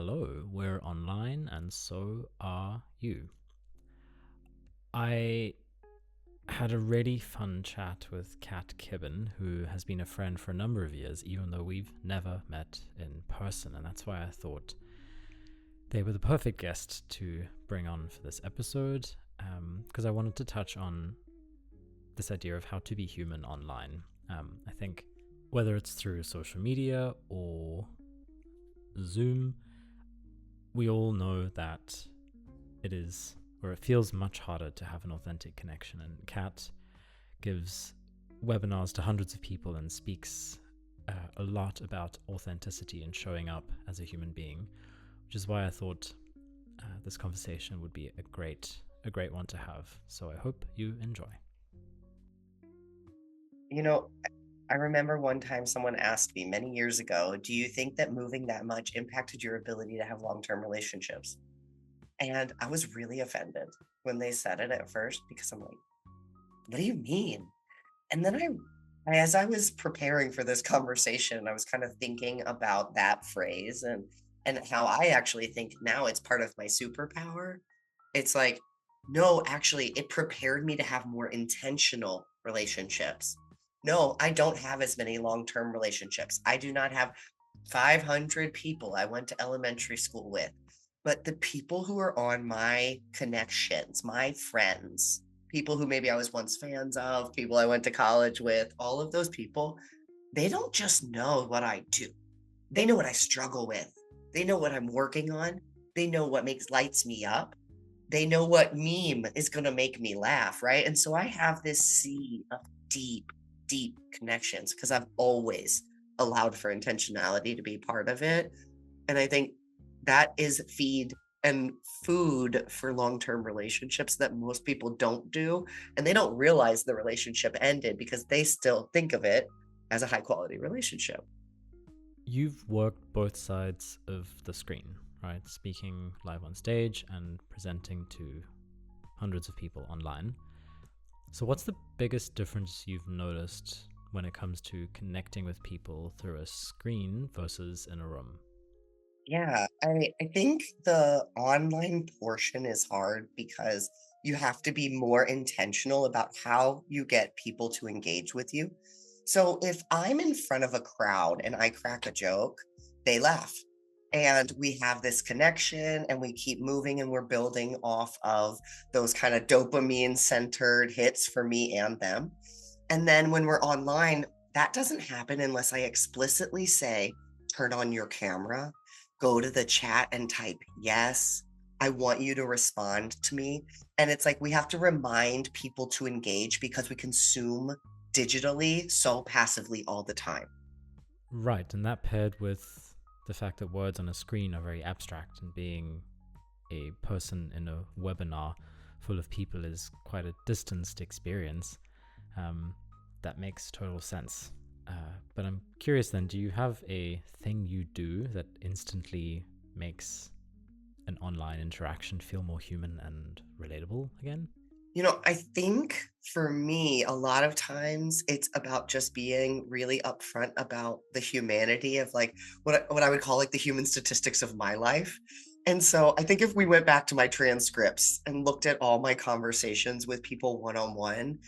hello. We're online, and so are you. I had a really fun chat with Kat Kibben, who has been a friend for a number of years, even though we've never met in person, and that's why I thought they were the perfect guest to bring on for this episode, because I wanted to touch on this idea of how to be human online. I think whether it's through social media or Zoom, we all know that it feels much harder to have an authentic connection. And Kat gives webinars to hundreds of people and speaks a lot about authenticity and showing up as a human being, which is why I thought this conversation would be a great one to have. So I hope you enjoy. You know, I remember one time someone asked me many years ago, do you think that moving that much impacted your ability to have long-term relationships? And I was really offended when they said it at first because I'm like, what do you mean? And then as I was preparing for this conversation, I was kind of thinking about that phrase and how I actually think now it's part of my superpower. It's like, no, actually, it prepared me to have more intentional relationships. No, I don't have as many long-term relationships. I do not have 500 people I went to elementary school with. But the people who are on my connections, my friends, people who maybe I was once fans of, people I went to college with, all of those people, they don't just know what I do. They know what I struggle with. They know what I'm working on. They know what lights me up. They know what meme is going to make me laugh, right? And so I have this sea of deep, deep connections because I've always allowed for intentionality to be part of it. And I think that is feed and food for long-term relationships that most people don't do. And they don't realize the relationship ended because they still think of it as a high quality relationship. You've worked both sides of the screen, right? Speaking live on stage and presenting to hundreds of people online. So what's the biggest difference you've noticed when it comes to connecting with people through a screen versus in a room? Yeah, I think the online portion is hard because you have to be more intentional about how you get people to engage with you. So if I'm in front of a crowd and I crack a joke, they laugh. And we have this connection and we keep moving and we're building off of those kind of dopamine centered hits for me and them. And then when we're online, that doesn't happen unless I explicitly say, turn on your camera, go to the chat and type yes. I want you to respond to me. And it's like we have to remind people to engage because we consume digitally so passively all the time. Right, and that paired with the fact that words on a screen are very abstract, and being a person in a webinar full of people is quite a distanced experience. That makes total sense. But I'm curious then, do you have a thing you do that instantly makes an online interaction feel more human and relatable again? I think for me, a lot of times it's about just being really upfront about the humanity of like what I would call like the human statistics of my life. And so I think if we went back to my transcripts and looked at all my conversations with people one on one,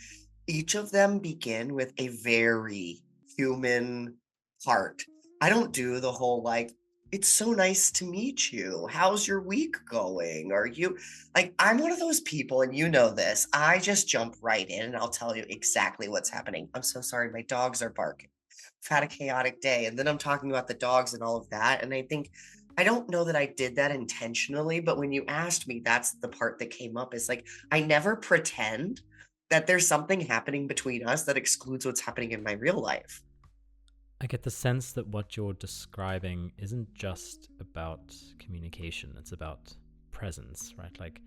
each of them begin with a very human part. I don't do the whole like, it's so nice to meet you. How's your week going? Are you like, I'm one of those people, and you know this. I just jump right in and I'll tell you exactly what's happening. I'm so sorry. My dogs are barking. I've had a chaotic day. And then I'm talking about the dogs and all of that. And I think, I don't know that I did that intentionally, but when you asked me, that's the part that came up is like, I never pretend that there's something happening between us that excludes what's happening in my real life. I get the sense that what you're describing isn't just about communication, it's about presence, right? Like,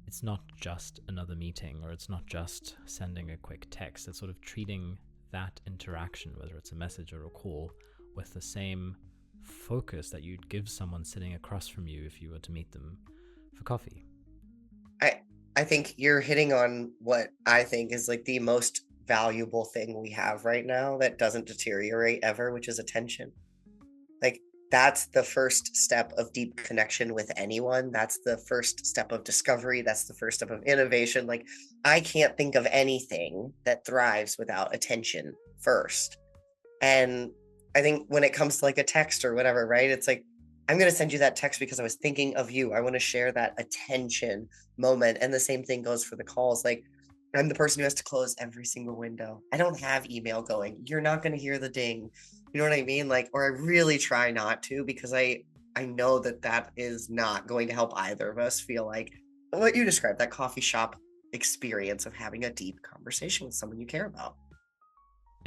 it's not just another meeting, or it's not just sending a quick text. It's sort of treating that interaction, whether it's a message or a call, with the same focus that you'd give someone sitting across from you if you were to meet them for coffee. I I think you're hitting on what I think is like the most valuable thing we have right now that doesn't deteriorate ever, which is attention. Like that's the first step of deep connection with anyone. That's the first step of discovery. That's the first step of innovation. Like, I can't think of anything that thrives without attention first. And I think when it comes to like a text or whatever, right? It's like, I'm going to send you that text because I was thinking of you. I want to share that attention moment. And the same thing goes for the calls. Like, I'm the person who has to close every single window. I don't have email going. You're not going to hear the ding. You know what I mean? Like, or I really try not to, because I know that that is not going to help either of us feel like what you described, that coffee shop experience of having a deep conversation with someone you care about.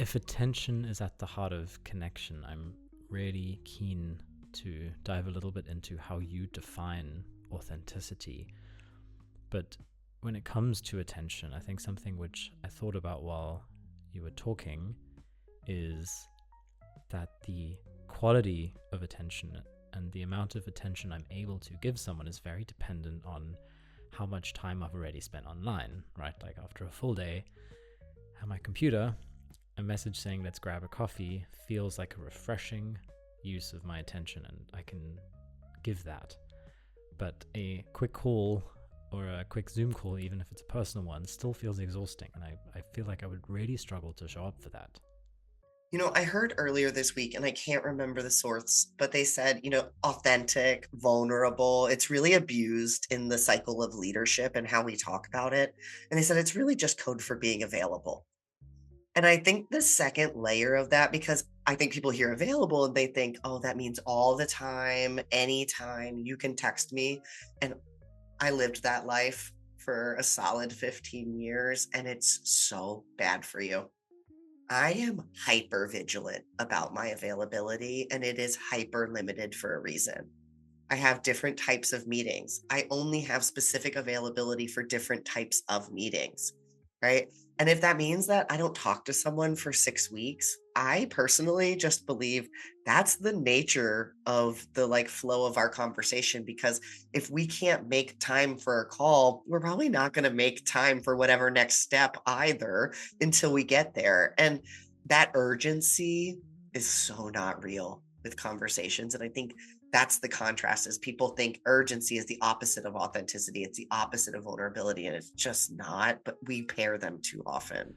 If attention is at the heart of connection, I'm really keen to dive a little bit into how you define authenticity. But when it comes to attention, I think something which I thought about while you were talking is that the quality of attention and the amount of attention I'm able to give someone is very dependent on how much time I've already spent online, right? Like after a full day at my computer, a message saying let's grab a coffee feels like a refreshing use of my attention, and I can give that. But a quick call or a quick Zoom call, even if it's a personal one, still feels exhausting, and I feel like I would really struggle to show up for that. You know, I heard earlier this week, and I can't remember the source, but they said, authentic, vulnerable, it's really abused in the cycle of leadership and how we talk about it. And they said it's really just code for being available. And I think the second layer of that, because I think people hear available and they think, oh, that means all the time, anytime you can text me. And I lived that life for a solid 15 years, and it's so bad for you. I am hyper vigilant about my availability, and it is hyper limited for a reason. I have different types of meetings. I only have specific availability for different types of meetings, right? And if that means that I don't talk to someone for 6 weeks, I personally just believe that's the nature of the like flow of our conversation. Because if we can't make time for a call, we're probably not going to make time for whatever next step either until we get there. And that urgency is so not real with conversations. And I think that's the contrast, is people think urgency is the opposite of authenticity. It's the opposite of vulnerability, and it's just not, but we pair them too often.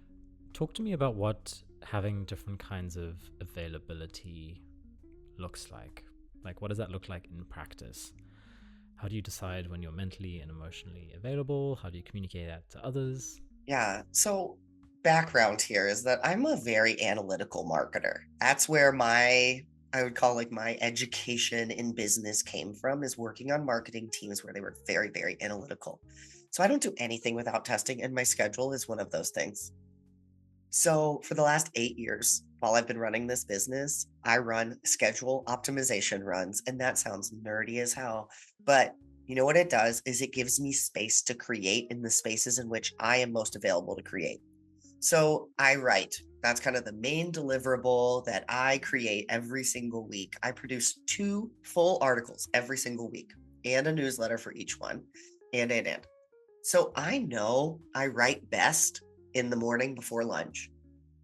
Talk to me about what having different kinds of availability looks like. Like, what does that look like in practice? How do you decide when you're mentally and emotionally available? How do you communicate that to others? Yeah. So background here is that I'm a very analytical marketer. That's where I would call like my education in business came from, is working on marketing teams where they were very, very analytical. So I don't do anything without testing, and my schedule is one of those things. So for the last 8 years, while I've been running this business, I run schedule optimization runs, and that sounds nerdy as hell. But you know what it does is it gives me space to create in the spaces in which I am most available to create. So I write. That's kind of the main deliverable that I create every single week. I produce 2 full articles every single week and a newsletter for each one. And. So I know I write best in the morning before lunch.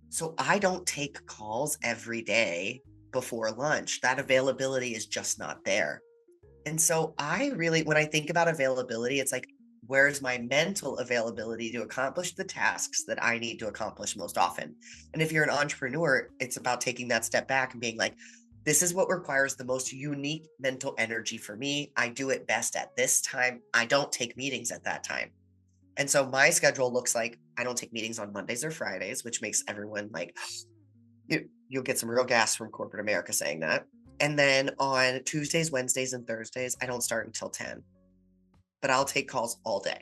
So I don't take calls every day before lunch. That availability is just not there. And so I really, when I think about availability, it's like, where's my mental availability to accomplish the tasks that I need to accomplish most often? And if you're an entrepreneur, it's about taking that step back and being like, this is what requires the most unique mental energy for me. I do it best at this time. I don't take meetings at that time. And so my schedule looks like I don't take meetings on Mondays or Fridays, which makes everyone like, you'll get some real gas from corporate America saying that. And then on Tuesdays, Wednesdays, and Thursdays, I don't start until 10, but I'll take calls all day.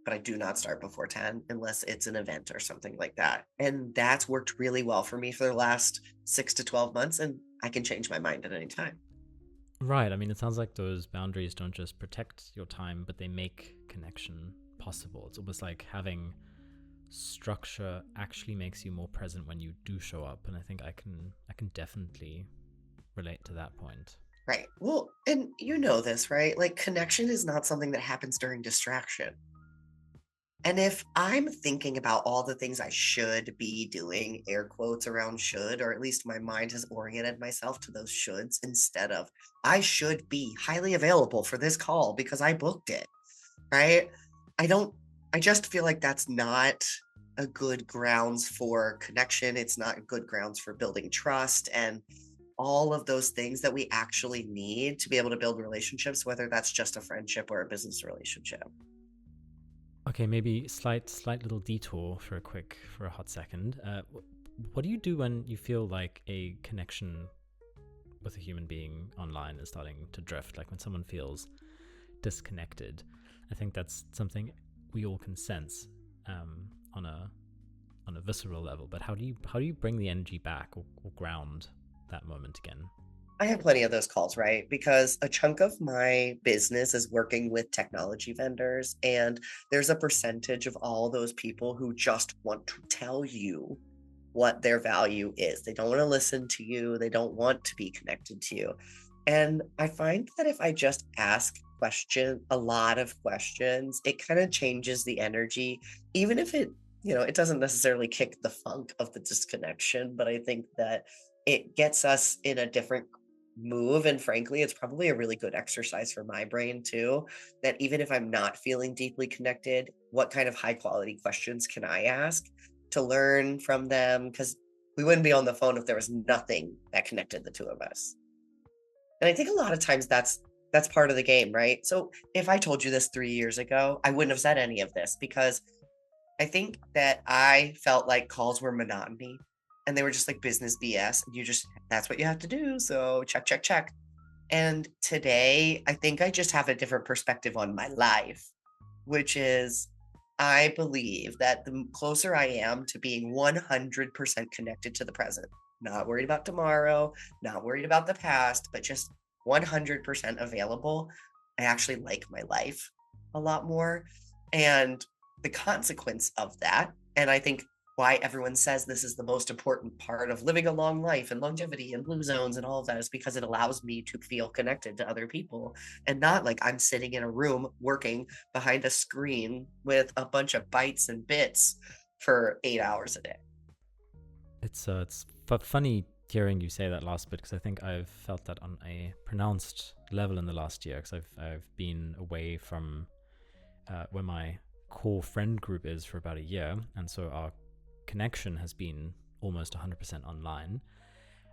But I do not start before 10 unless it's an event or something like that. And that's worked really well for me for the last 6 to 12 months. And I can change my mind at any time. Right. I mean, it sounds like those boundaries don't just protect your time, but they make connection possible. It's almost like having structure actually makes you more present when you do show up. And I think I can definitely relate to that point. Right. Well, and you know this, right? Like, connection is not something that happens during distraction. And if I'm thinking about all the things I should be doing, air quotes around should, or at least my mind has oriented myself to those shoulds instead of I should be highly available for this call because I booked it, right? I don't, I just feel like that's not a good grounds for connection. It's not good grounds for building trust and all of those things that we actually need to be able to build relationships, whether that's just a friendship or a business relationship. Okay, maybe slight little detour for a hot second. What do you do when you feel like a connection with a human being online is starting to drift? Like when someone feels disconnected, I think that's something we all can sense on a visceral level. But how do you bring the energy back or ground that moment again? I have plenty of those calls, right? Because a chunk of my business is working with technology vendors, and there's a percentage of all those people who just want to tell you what their value is. They don't want to listen to you, they don't want to be connected to you. And I find that if I just ask a lot of questions, it kind of changes the energy, even if it doesn't necessarily kick the funk of the disconnection, but I think that it gets us in a different move. And frankly, it's probably a really good exercise for my brain too. That even if I'm not feeling deeply connected, what kind of high quality questions can I ask to learn from them? Because we wouldn't be on the phone if there was nothing that connected the two of us. And I think a lot of times that's part of the game, right? So if I told you this 3 years ago, I wouldn't have said any of this because I think that I felt like calls were monotony and they were just like business BS. And that's what you have to do. So check, check, check. And today, I think I just have a different perspective on my life, which is I believe that the closer I am to being 100% connected to the present, not worried about tomorrow, not worried about the past, but just 100% available, I actually like my life a lot more. And the consequence of that, and I think why everyone says this is the most important part of living a long life and longevity and blue zones and all of that is because it allows me to feel connected to other people and not like I'm sitting in a room working behind a screen with a bunch of bytes and bits for 8 hours a day. It's funny hearing you say that last bit because I think I've felt that on a pronounced level in the last year because I've been away from where my core friend group is for about a year, and so our connection has been almost 100% online.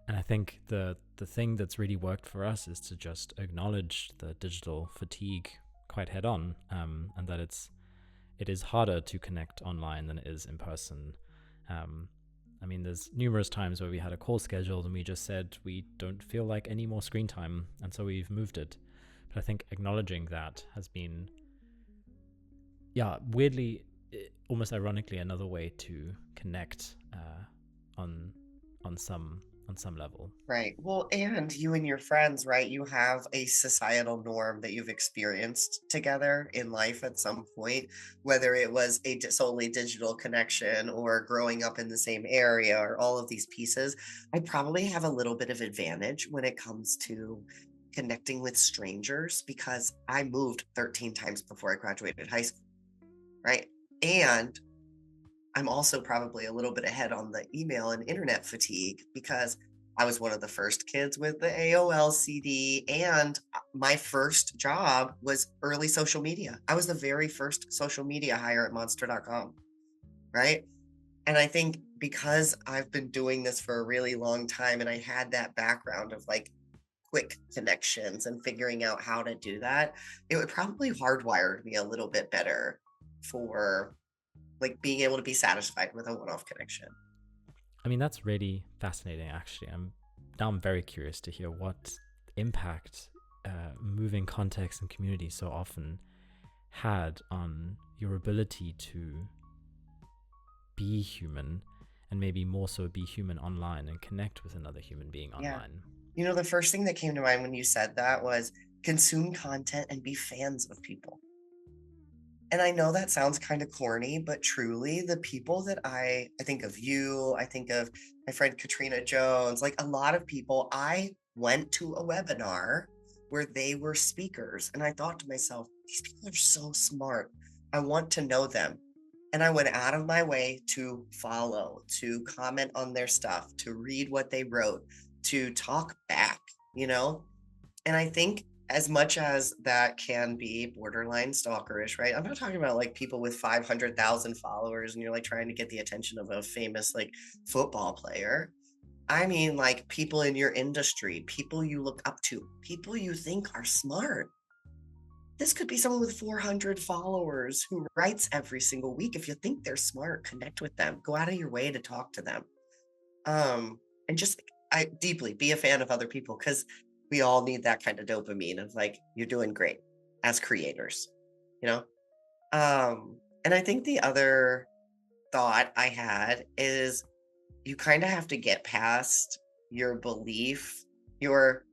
And I think the thing that's really worked for us is to just acknowledge the digital fatigue quite head on, and that it is harder to connect online than it is in person. I mean, there's numerous times where we had a call scheduled and we just said we don't feel like any more screen time, and so we've moved it. But I think acknowledging that has been, yeah, weirdly, almost ironically, another way to connect on some level. Right. Well, and you and your friends, right? You have a societal norm that you've experienced together in life at some point, whether it was a solely digital connection or growing up in the same area or all of these pieces. I probably have a little bit of advantage when it comes to connecting with strangers because I moved 13 times before I graduated high school, right? And I'm also probably a little bit ahead on the email and internet fatigue because I was one of the first kids with the AOL CD, and my first job was early social media. I was the very first social media hire at monster.com, right? And I think because I've been doing this for a really long time and I had that background of like quick connections and figuring out how to do that, it would probably hardwired me a little bit better for like being able to be satisfied with a one-off connection. I mean, that's really fascinating, actually. I'm very curious to hear what impact moving context and community so often had on your ability to be human, and maybe more so be human online and connect with another human being Yeah. online. The first thing that came to mind when you said that was consume content and be fans of people. And I know that sounds kind of corny, but truly the people that I think of you, I think of my friend Katrina Jones, like a lot of people, I went to a webinar where they were speakers and I thought to myself, these people are so smart. I want to know them. And I went out of my way to follow, to comment on their stuff, to read what they wrote, to talk back, you know? And I think as much as that can be borderline stalkerish, right? I'm not talking about like people with 500,000 followers and you're like trying to get the attention of a famous like football player. I mean, like people in your industry, people you look up to, people you think are smart. This could be someone with 400 followers who writes every single week. If you think they're smart, connect with them. Go out of your way to talk to them. And just I deeply be a fan of other people because we all need that kind of dopamine of like you're doing great as creators, you know? And I think the other thought I had is you kind of have to get past your belief, your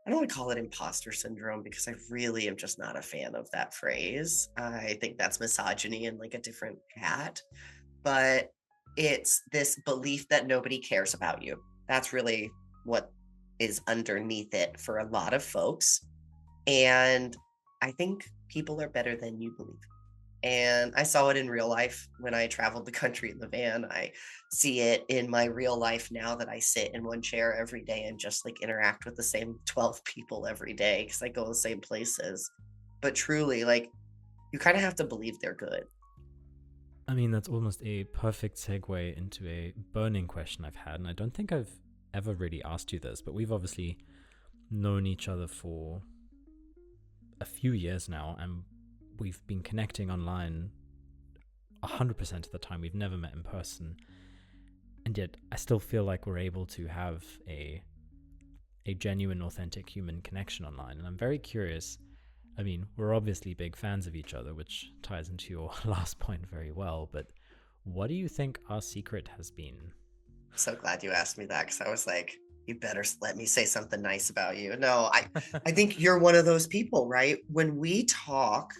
I don't want to call it imposter syndrome because I really am just not a fan of that phrase. I think that's misogyny in like a different hat, but it's this belief that nobody cares about you. That's really what is underneath it for a lot of folks. And I think people are better than you believe. And I saw it in real life when I traveled the country in the van. I see it in my real life now that I sit in one chair every day and just like interact with the same 12 people every day because I go the same places. But truly, like, you kind of have to believe they're good. I mean, that's almost a perfect segue into a burning question I've had, and I don't think I've ever really asked you this, but we've obviously known each other for a few years now, and we've been connecting online 100% of the time. We've never met in person, and yet I still feel like we're able to have a genuine, authentic human connection online. And I'm very curious. I mean, we're obviously big fans of each other, which ties into your last point very well, but what do you think our secret has been? So glad you asked me that because I was like, you better let me say something nice about you. No, I think you're one of those people, right? When we talk,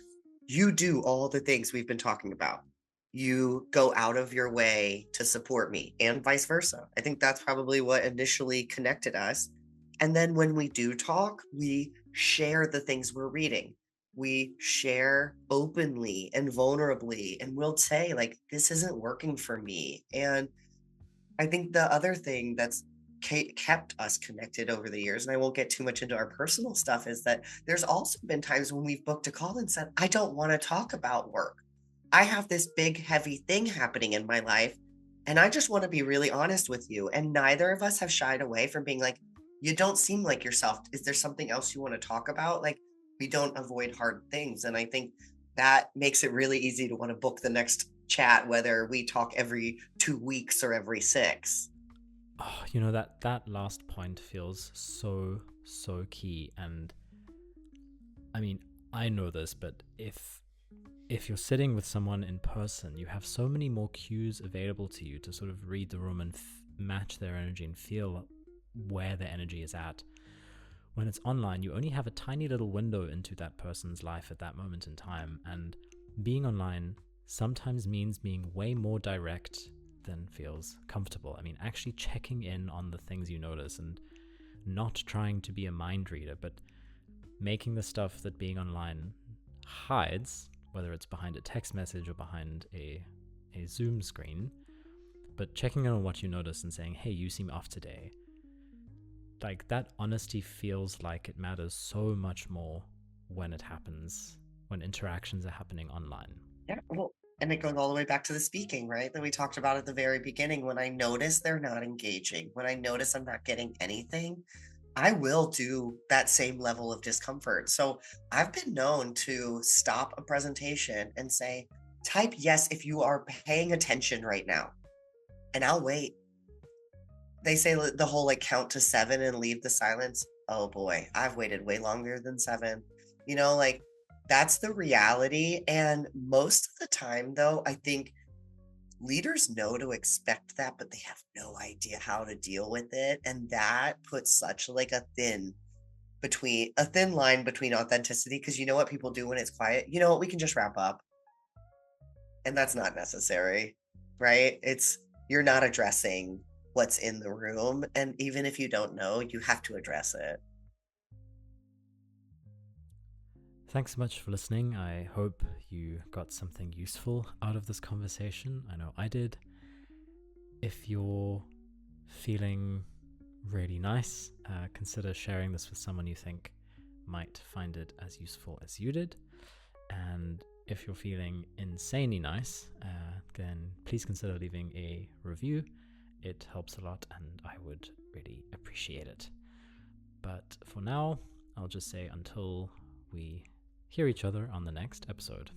you do all the things we've been talking about. You go out of your way to support me and vice versa. I think that's probably what initially connected us. And then when we do talk, we share the things we're reading. We share openly and vulnerably, and we'll say, like, this isn't working for me. And I think the other thing that's kept us connected over the years, and I won't get too much into our personal stuff, is that there's also been times when we've booked a call and said, I don't want to talk about work. I have this big, heavy thing happening in my life, and I just want to be really honest with you. And neither of us have shied away from being like, you don't seem like yourself. Is there something else you want to talk about? Like, we don't avoid hard things. And I think that makes it really easy to want to book the next chat, whether we talk every 2 weeks or every 6. Oh, that last point feels so key. And I mean, I know this, but if you're sitting with someone in person, you have so many more cues available to you to sort of read the room and match their energy and feel where their energy is at. When it's online, you only have a tiny little window into that person's life at that moment in time, and being online sometimes means being way more direct than feels comfortable. I mean, actually checking in on the things you notice and not trying to be a mind reader, but making the stuff that being online hides, whether it's behind a text message or behind a Zoom screen, but checking in on what you notice and saying, hey, you seem off today. Like, that honesty feels like it matters so much more when it happens, when interactions are happening online. Yeah, well, and it goes all the way back to the speaking, right? That we talked about at the very beginning. When I notice they're not engaging, when I notice I'm not getting anything, I will do that same level of discomfort. So I've been known to stop a presentation and say, type yes if you are paying attention right now, and I'll wait. They say the whole like count to 7 and leave the silence. Oh boy, I've waited way longer than 7. Like that's the reality. And most of the time, though, I think leaders know to expect that, but they have no idea how to deal with it. And that puts such like a thin line between authenticity. Cause you know what people do when it's quiet? You know what? We can just wrap up. And that's not necessary, right? You're not addressing what's in the room. And even if you don't know, you have to address it. Thanks so much for listening. I hope you got something useful out of this conversation. I know I did. If you're feeling really nice, consider sharing this with someone you think might find it as useful as you did. And if you're feeling insanely nice, then please consider leaving a review. It helps a lot and I would really appreciate it. But for now, I'll just say until we hear each other on the next episode.